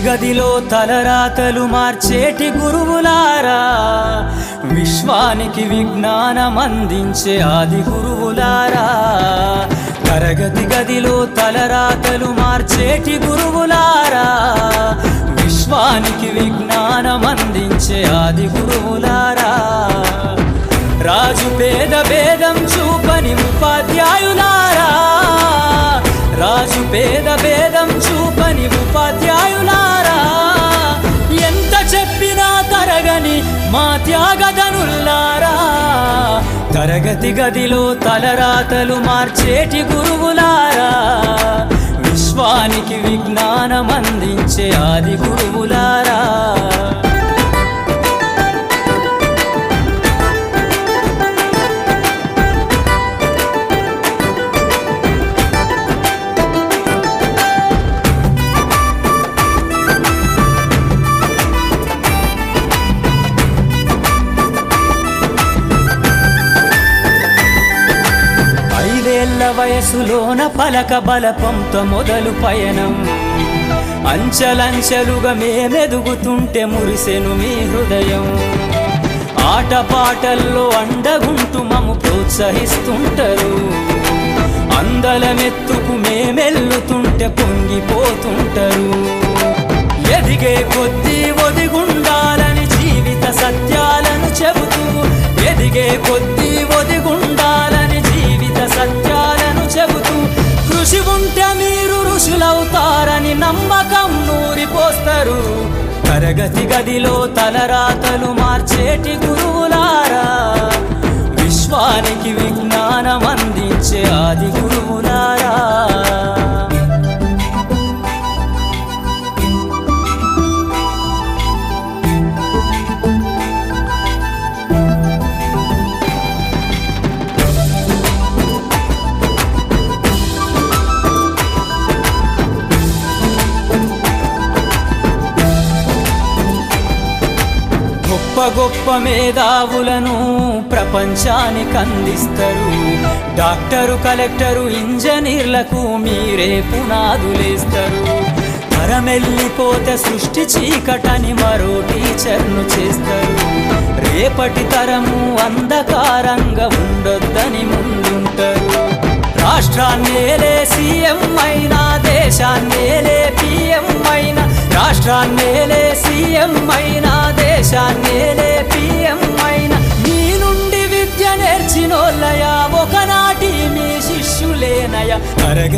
గదిలో తలరాతలు మార్చేటి గురువులారా, విశ్వానికి విజ్ఞానం అందించే ఆది గురువులారా. తరగతి గదిలో తలరాతలు మార్చేటి గురువులారా, విశ్వానికి విజ్ఞానం అందించే ఆది గురువులారా. రాజు పేద భేదం చూపని ఉపాధ్యాయులారా, రాజు పేద భేదం చూపని ఉపాధ్యాయులారా. ఎంత చెప్పినా తరగని మా త్యాగధనుల్లారా, తరగతి గదిలో తలరాతలు మార్చేటి గురువులారా, విశ్వానికి విజ్ఞానం అందించే ఆది గురువులారా. వయసులోన పలక బలపంతో మొదలు పయనం, అంచెలంచెలుగా మేమెదుగుతుంటే మురిసెను మీ హృదయం. ఆటపాటల్లో అండగుంటూ మము ప్రోత్సహిస్తుంటారు, అందలమెత్తుకు మేమెల్లుతుంటే పొంగిపోతుంటారు. ఎదిగే కొద్దీ ఒదిగుండాలని జీవిత సత్యాలను చెబుతూ, ఎదిగే కొద్దీ ఒదిగుండాలని జీవిత సత్యాలను చెబుతూ, కృషి ఉంటే మీరు ఋషులవుతారని నమ్మకం నూరిపోస్తారు. తరగతి గదిలో తలరాతలు మార్చేటి గురువులారా, విశ్వానికి విజ్ఞానం అందించే ఆది గురువులారా. గొప్ప గొప్ప మేధావులను ప్రపంచానికి అందిస్తారు. డాక్టరు, కలెక్టరు, ఇంజనీర్లకు మీరే పునాదులేస్తారు. తరమెల్లిపోతే సృష్టి చీకటని మరో టీచర్ను చేస్తారు. రేపటి తరము అంధకారంగా ఉండొద్దని ముందుంటారు. రాష్ట్రాన్నేలే సీఎం అయినా, దేశాన్నేలే పిఎం అయినా, రాష్ట్రాన్నేలే సీఎం అయినా, దేశాన్నేలే పిఎం అయినా, మీ నుండి విద్య నేర్చినోళ్ళయా, ఒకనాటి మీ శిష్యులేనయా.